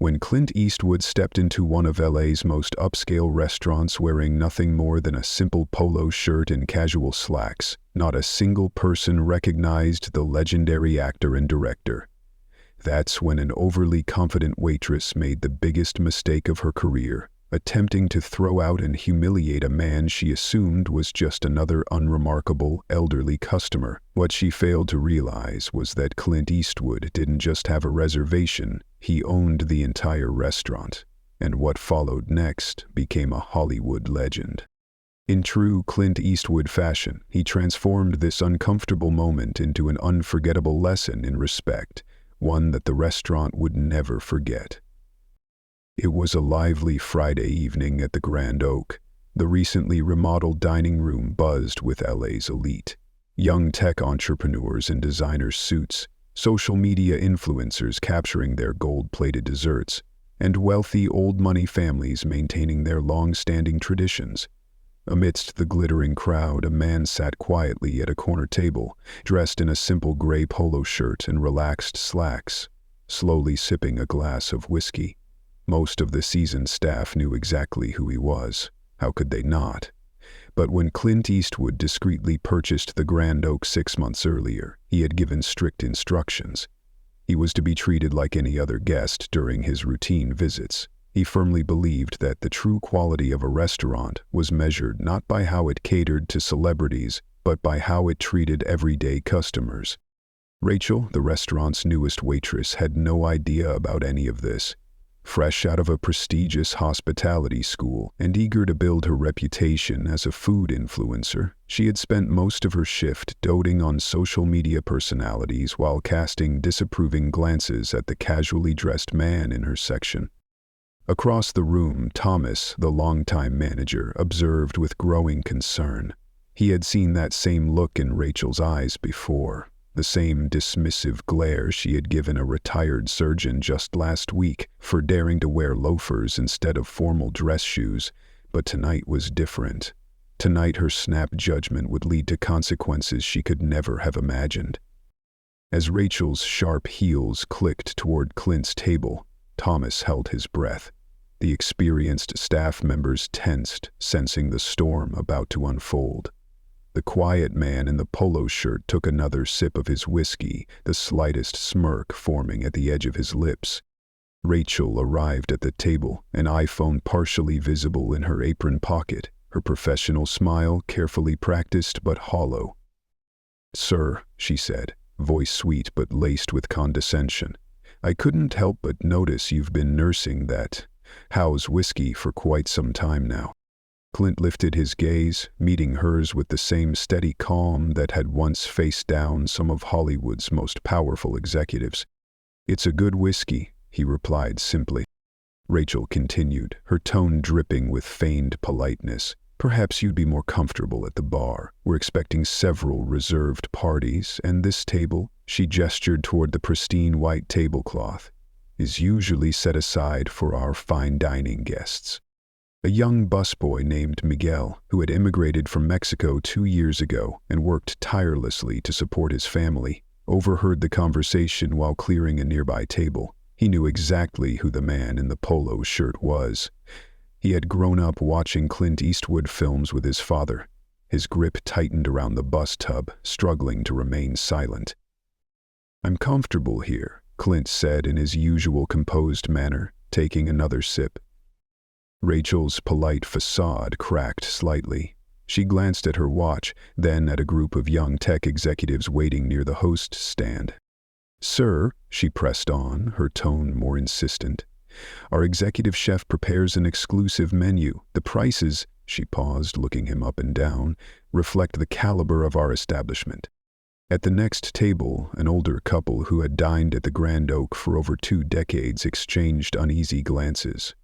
when Clint Eastwood stepped into one of LA's most upscale restaurants wearing nothing more than a simple polo shirt and casual slacks, not a single person recognized the legendary actor and director. That's when an overly confident waitress made the biggest mistake of her career, attempting to throw out and humiliate a man she assumed was just another unremarkable, elderly customer. What she failed to realize was that Clint Eastwood didn't just have a reservation, he owned the entire restaurant. And what followed next became a Hollywood legend. In true Clint Eastwood fashion, he transformed this uncomfortable moment into an unforgettable lesson in respect, one that the restaurant would never forget. It was a lively Friday evening at the Grand Oak. The recently remodeled dining room buzzed with LA's elite. Young tech entrepreneurs in designer suits, social media influencers capturing their gold-plated desserts, and wealthy old-money families maintaining their long-standing traditions. Amidst the glittering crowd, a man sat quietly at a corner table, dressed in a simple gray polo shirt and relaxed slacks, slowly sipping a glass of whiskey. Most of the seasoned staff knew exactly who he was. How could they not? But when Clint Eastwood discreetly purchased the Grand Oak 6 months earlier, he had given strict instructions. He was to be treated like any other guest during his routine visits. He firmly believed that the true quality of a restaurant was measured not by how it catered to celebrities, but by how it treated everyday customers. Rachel, the restaurant's newest waitress, had no idea about any of this. Fresh out of a prestigious hospitality school and eager to build her reputation as a food influencer, she had spent most of her shift doting on social media personalities while casting disapproving glances at the casually dressed man in her section. Across the room, Thomas, the longtime manager, observed with growing concern. He had seen that same look in Rachel's eyes before. The same dismissive glare she had given a retired surgeon just last week for daring to wear loafers instead of formal dress shoes, but tonight was different. Tonight her snap judgment would lead to consequences she could never have imagined. As Rachel's sharp heels clicked toward Clint's table, Thomas held his breath. The experienced staff members tensed, sensing the storm about to unfold. The quiet man in the polo shirt took another sip of his whiskey, the slightest smirk forming at the edge of his lips. Rachel arrived at the table, an iPhone partially visible in her apron pocket, her professional smile carefully practiced but hollow. "Sir," she said, voice sweet but laced with condescension, "I couldn't help but notice you've been nursing that house whiskey for quite some time now." Clint lifted his gaze, meeting hers with the same steady calm that had once faced down some of Hollywood's most powerful executives. "It's a good whiskey," he replied simply. Rachel continued, her tone dripping with feigned politeness. "Perhaps you'd be more comfortable at the bar. We're expecting several reserved parties, and this table," she gestured toward the pristine white tablecloth, "is usually set aside for our fine dining guests." A young busboy named Miguel, who had immigrated from Mexico 2 years ago and worked tirelessly to support his family, overheard the conversation while clearing a nearby table. He knew exactly who the man in the polo shirt was. He had grown up watching Clint Eastwood films with his father. His grip tightened around the bus tub, struggling to remain silent. "I'm comfortable here," Clint said in his usual composed manner, taking another sip. Rachel's polite facade cracked slightly. She glanced at her watch, then at a group of young tech executives waiting near the host's stand. "Sir," she pressed on, her tone more insistent, "our executive chef prepares an exclusive menu. The prices," she paused, looking him up and down, "reflect the caliber of our establishment." At the next table, an older couple who had dined at the Grand Oak for over 2 decades exchanged uneasy glances.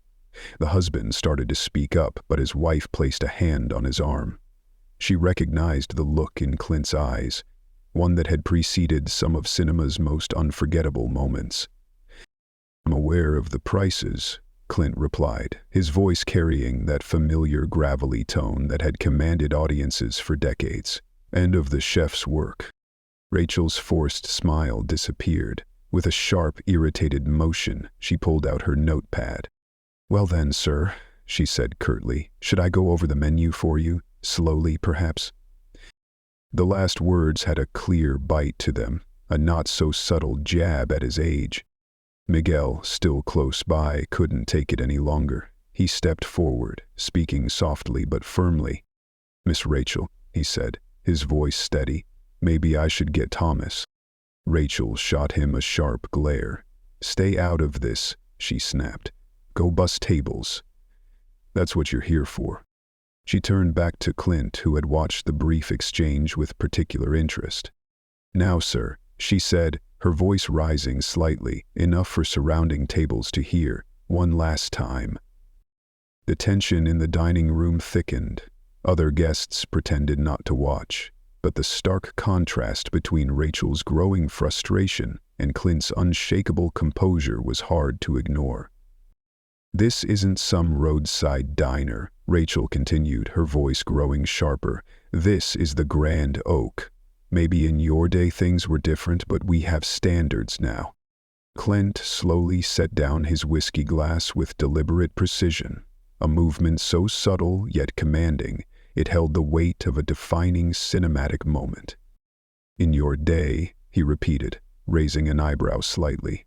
The husband started to speak up, but his wife placed a hand on his arm. She recognized the look in Clint's eyes, one that had preceded some of cinema's most unforgettable moments. "I'm aware of the prices," Clint replied, his voice carrying that familiar gravelly tone that had commanded audiences for decades, "and of the chef's work." Rachel's forced smile disappeared. With a sharp, irritated motion, she pulled out her notepad. "Well then, sir," she said curtly, "should I go over the menu for you? Slowly, perhaps?" The last words had a clear bite to them, a not-so-subtle jab at his age. Miguel, still close by, couldn't take it any longer. He stepped forward, speaking softly but firmly. "Miss Rachel," he said, his voice steady, "maybe I should get Thomas." Rachel shot him a sharp glare. "Stay out of this," she snapped. "Go bust tables. That's what you're here for." She turned back to Clint, who had watched the brief exchange with particular interest. "Now, sir," she said, her voice rising slightly, enough for surrounding tables to hear, "one last time." The tension in the dining room thickened. Other guests pretended not to watch, but the stark contrast between Rachel's growing frustration and Clint's unshakable composure was hard to ignore. "This isn't some roadside diner," Rachel continued, her voice growing sharper. "This is the Grand Oak. Maybe in your day things were different, but we have standards now." Clint slowly set down his whiskey glass with deliberate precision, a movement so subtle yet commanding, it held the weight of a defining cinematic moment. "In your day," he repeated, raising an eyebrow slightly.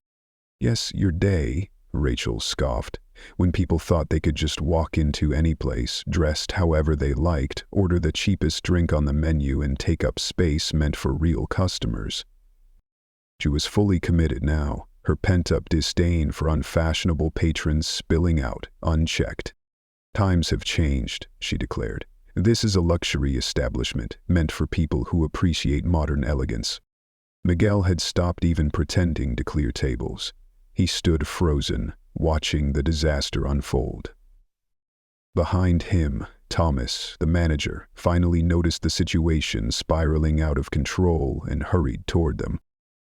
"Yes, your day," Rachel scoffed, "when people thought they could just walk into any place, dressed however they liked, order the cheapest drink on the menu and take up space meant for real customers." She was fully committed now, her pent-up disdain for unfashionable patrons spilling out, unchecked. "Times have changed," she declared. "This is a luxury establishment, meant for people who appreciate modern elegance." Miguel had stopped even pretending to clear tables. He stood frozen, watching the disaster unfold. Behind him, Thomas, the manager, finally noticed the situation spiraling out of control and hurried toward them.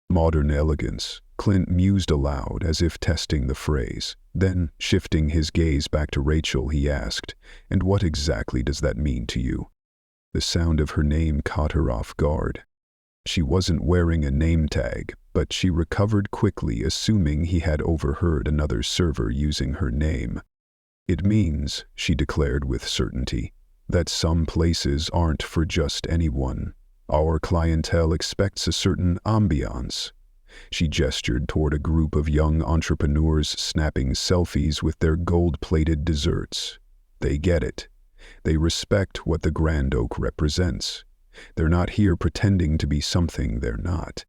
"Modern elegance," Clint mused aloud as if testing the phrase. Then, shifting his gaze back to Rachel, he asked, "And what exactly does that mean to you?" The sound of her name caught her off guard. She wasn't wearing a name tag, but she recovered quickly, assuming he had overheard another server using her name. "It means," she declared with certainty, "that some places aren't for just anyone. Our clientele expects a certain ambiance." She gestured toward a group of young entrepreneurs snapping selfies with their gold-plated desserts. "They get it. They respect what the Grand Oak represents. They're not here pretending to be something they're not."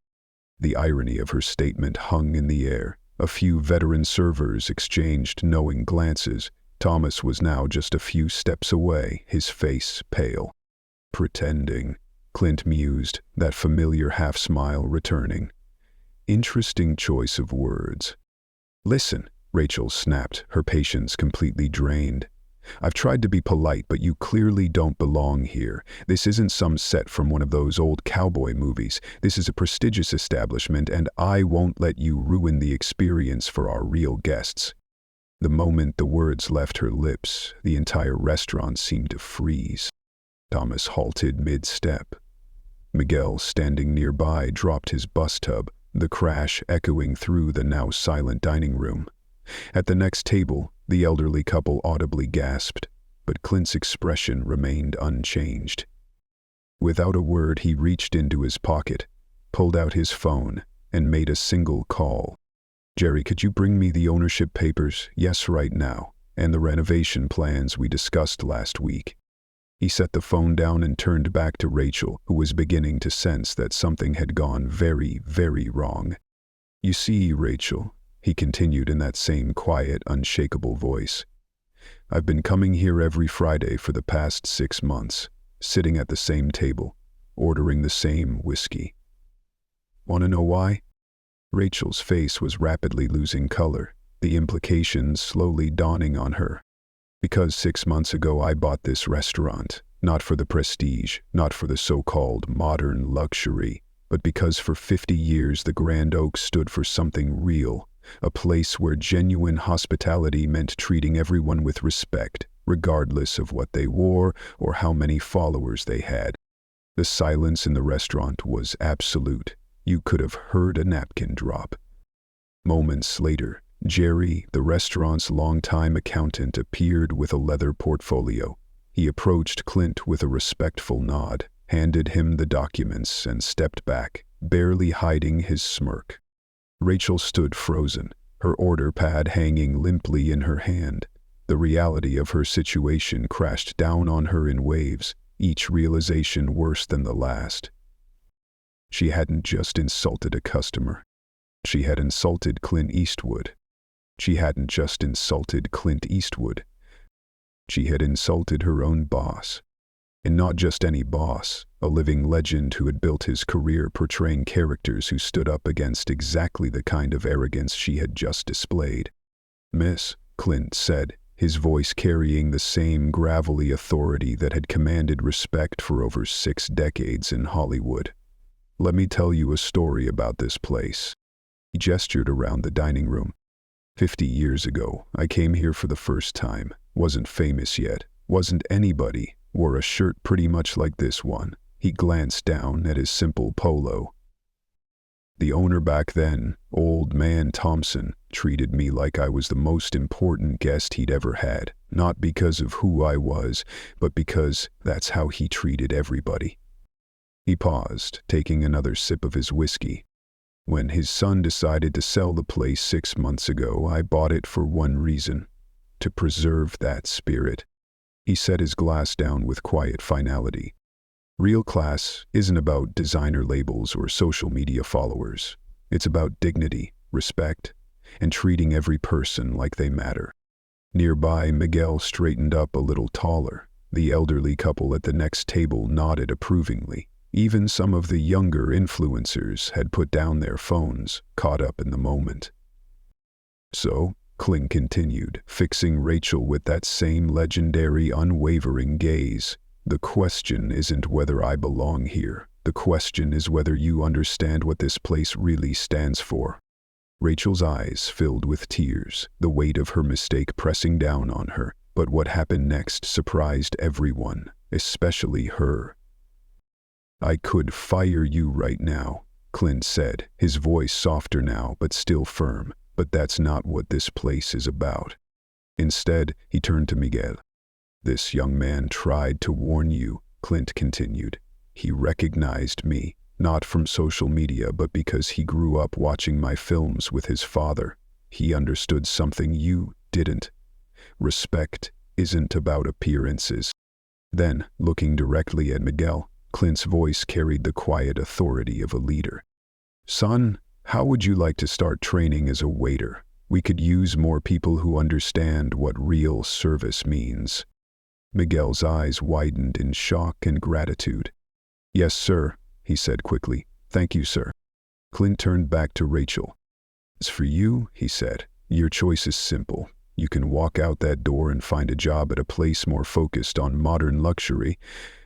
The irony of her statement hung in the air. A few veteran servers exchanged knowing glances. Thomas was now just a few steps away, his face pale. "Pretending," Clint mused, that familiar half-smile returning. Interesting choice of words. "Listen," Rachel snapped, her patience completely drained. "I've tried to be polite, but you clearly don't belong here. This isn't some set from one of those old cowboy movies. This is a prestigious establishment, and I won't let you ruin the experience for our real guests." The moment the words left her lips, the entire restaurant seemed to freeze. Thomas halted mid-step. Miguel, standing nearby, dropped his bus tub, the crash echoing through the now silent dining room. At the next table, the elderly couple audibly gasped, but Clint's expression remained unchanged. Without a word, he reached into his pocket, pulled out his phone, and made a single call. "Jerry, could you bring me the ownership papers? Yes, right now. And the renovation plans we discussed last week." He set the phone down and turned back to Rachel, who was beginning to sense that something had gone very, very wrong. "You see, Rachel," he continued in that same quiet, unshakable voice, "I've been coming here every Friday for the past 6 months, sitting at the same table, ordering the same whiskey. Want to know why?" Rachel's face was rapidly losing color, the implications slowly dawning on her. "Because 6 months ago I bought this restaurant, not for the prestige, not for the so-called modern luxury, but because for 50 years the Grand Oak stood for something real, a place where genuine hospitality meant treating everyone with respect, regardless of what they wore or how many followers they had. The silence in the restaurant was absolute. You could have heard a napkin drop. Moments later, Jerry, the restaurant's longtime accountant, appeared with a leather portfolio. He approached Clint with a respectful nod, handed him the documents, and stepped back, barely hiding his smirk. Rachel stood frozen, her order pad hanging limply in her hand. The reality of her situation crashed down on her in waves, each realization worse than the last. She hadn't just insulted a customer. She had insulted Clint Eastwood. She hadn't just insulted Clint Eastwood. She had insulted her own boss. And not just any boss, a living legend who had built his career portraying characters who stood up against exactly the kind of arrogance she had just displayed. "Miss," Clint said, his voice carrying the same gravelly authority that had commanded respect for over 6 decades in Hollywood. "Let me tell you a story about this place." He gestured around the dining room. 50 years ago, I came here for the first time. Wasn't famous yet. Wasn't anybody. Wore a shirt pretty much like this one. He glanced down at his simple polo. The owner back then, Old Man Thompson, treated me like I was the most important guest he'd ever had. Not because of who I was, but because that's how he treated everybody. He paused, taking another sip of his whiskey. When his son decided to sell the place 6 months ago, I bought it for one reason: to preserve that spirit. He set his glass down with quiet finality. Real class isn't about designer labels or social media followers. It's about dignity, respect, and treating every person like they matter. Nearby, Miguel straightened up a little taller. The elderly couple at the next table nodded approvingly. Even some of the younger influencers had put down their phones, caught up in the moment. "So," Clint continued, fixing Rachel with that same legendary, unwavering gaze, "the question isn't whether I belong here. The question is whether you understand what this place really stands for." Rachel's eyes filled with tears, the weight of her mistake pressing down on her. But what happened next surprised everyone, especially her. "I could fire you right now," Clint said, his voice softer now but still firm. "But that's not what this place is about." Instead, he turned to Miguel. "This young man tried to warn you," Clint continued. "He recognized me, not from social media but because he grew up watching my films with his father. He understood something you didn't. Respect isn't about appearances." Then, looking directly at Miguel, Clint's voice carried the quiet authority of a leader. "Son, how would you like to start training as a waiter? We could use more people who understand what real service means." Miguel's eyes widened in shock and gratitude. "Yes, sir," he said quickly. "Thank you, sir." Clint turned back to Rachel. "As for you," he said, "your choice is simple. You can walk out that door and find a job at a place more focused on modern luxury,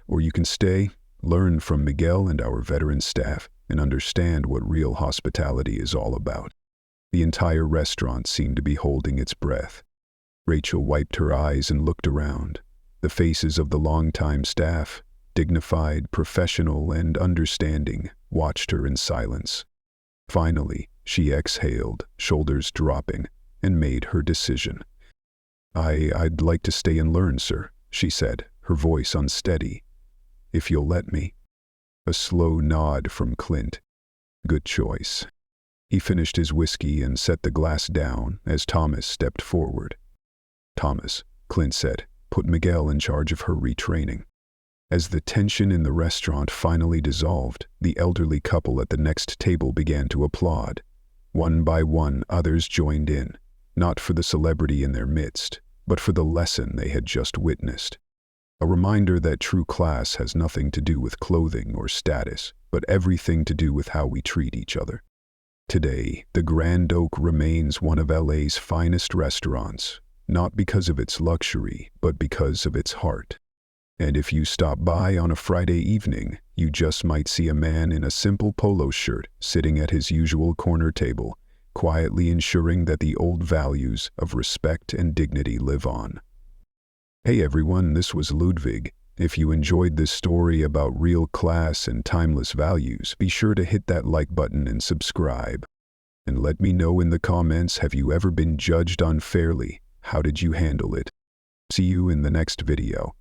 or you can stay, learn from Miguel and our veteran staff, and understand what real hospitality is all about." The entire restaurant seemed to be holding its breath. Rachel wiped her eyes and looked around. The faces of the longtime staff, dignified, professional, and understanding, watched her in silence. Finally, she exhaled, shoulders dropping, and made her decision. I'd like to stay and learn, sir," she said, her voice unsteady. "If you'll let me." A slow nod from Clint. "Good choice." He finished his whiskey and set the glass down as Thomas stepped forward. "Thomas," Clint said, "put Miguel in charge of her retraining." As the tension in the restaurant finally dissolved, the elderly couple at the next table began to applaud. One by one, others joined in, not for the celebrity in their midst, but for the lesson they had just witnessed. A reminder that true class has nothing to do with clothing or status, but everything to do with how we treat each other. Today, the Grand Oak remains one of LA's finest restaurants, not because of its luxury, but because of its heart. And if you stop by on a Friday evening, you just might see a man in a simple polo shirt sitting at his usual corner table, quietly ensuring that the old values of respect and dignity live on. Hey everyone, this was Ludwig. If you enjoyed this story about real class and timeless values, be sure to hit that like button and subscribe. And let me know in the comments, have you ever been judged unfairly? How did you handle it? See you in the next video.